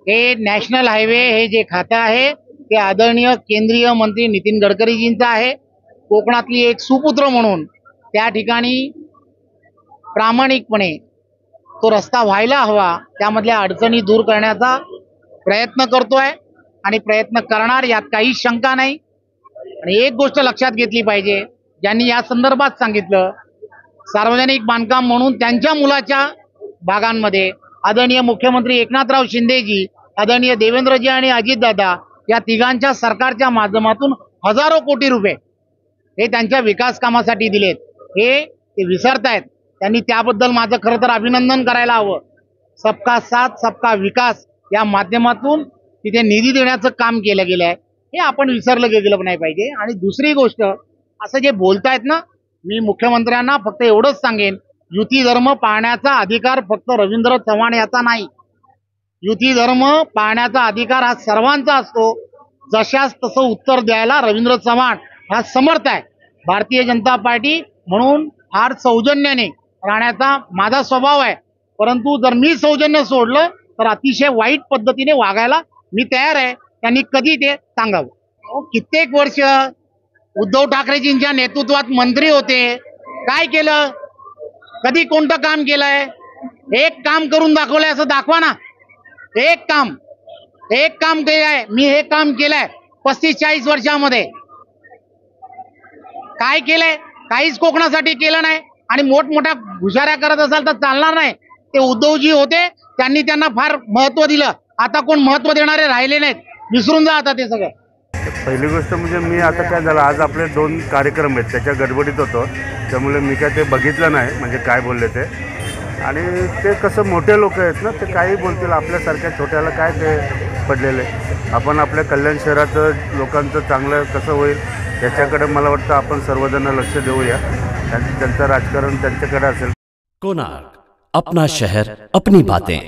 हे national highway हे जे खातं आहे ते आदरणीय केंद्रीय मंत्री नितीन गडकरीजींचं आहे। कोकणातली एक सुपुत्र म्हणून त्या ठिकाणी प्रामाणिकपणे तो रस्ता व्हायला हवा, त्यामधल्या अडचणी दूर करण्याचा प्रयत्न करतोय आणि प्रयत्न करणार, यात काही शंका नाही। आणि एक गोष्ट लक्षात घेतली पाहिजे, ज्यांनी या संदर्भात सांगितलं, सार्वजनिक बांधकाम म्हणून त्यांच्या मुलाच्या भागांमध्ये आदरणीय मुख्यमंत्री एकनाथराव शिंदेजी, आदरणीय देवेंद्रजी आणि अजितदादा या तिघांच्या सरकारच्या माध्यमातून हजारो कोटी रुपये हे त्यांच्या विकास कामासाठी दिलेत, हे ते विसरतायत। त्यांनी त्याबद्दल माझं खरं तर अभिनंदन करायला हवं। सबका साथ सबका विकास या माध्यमातून तिथे निधी देण्याचं काम केलं गेलं आहे, हे आपण विसरलं गेलं नाही पाहिजे। आणि दुसरी गोष्ट, असं जे बोलतायत ना, मी मुख्यमंत्र्यांना फक्त एवढंच सांगेन, युती धर्म पाळण्याचा अधिकार फक्त रवींद्र चव्हाण याचा नाही। युती धर्म पाळण्याचा अधिकार हा सर्वांचा असतो। जशास तसं उत्तर द्यायला रवींद्र चव्हाण हा समर्थ आहे। भारतीय जनता पार्टी म्हणून फार सौजन्याने राहण्याचा माझा स्वभाव आहे, परंतु जर मी सौजन्य सोडलं तर अतिशय वाईट पद्धतीने वागायला मी तयार आहे। त्यांनी कधी ते सांगावं। कित्येक वर्ष उद्धव ठाकरेजींच्या नेतृत्वात मंत्री होते, काय केलं? कधी कोणतं काम केलंय? एक काम करून दाखवलंय असं दाखवा ना। एक काम केलंय, मी हे काम केलंय 35-40 वर्षामध्ये। काय केलंय? काहीच कोकणासाठी केलं नाही। आणि मोठमोठ्या हुशाऱ्या करत असाल तर चालणार नाही। ते उद्धवजी होते, त्यांनी त्यांना फार महत्व दिलं, आता कोण महत्व देणारे राहिले नाहीत, विसरून जा आता ते सगळं। पहिली गोष्ट म्हणजे मी आता काय झालं, आज आपले 2 कार्यक्रम आहेत, त्याच्या गडबडीत होतो, त्यामुळे मी काय ते बघितलं नाही म्हणजे काय बोलले ते। आणि ते कसं मोठे लोक आहेत ना, ते काही बोलतील, आपल्यासारख्या छोट्याला काय ते पडलेले। आपण आपल्या कल्याण शहराचं लोकांचं चांगलं कसं होईल याच्याकडे मला वाटतं आपण सर्वजण लक्ष देऊया। त्यांचं राजकारण त्यांच्याकडे असेल। कोणार्क, अपना शहर अपनी बातें।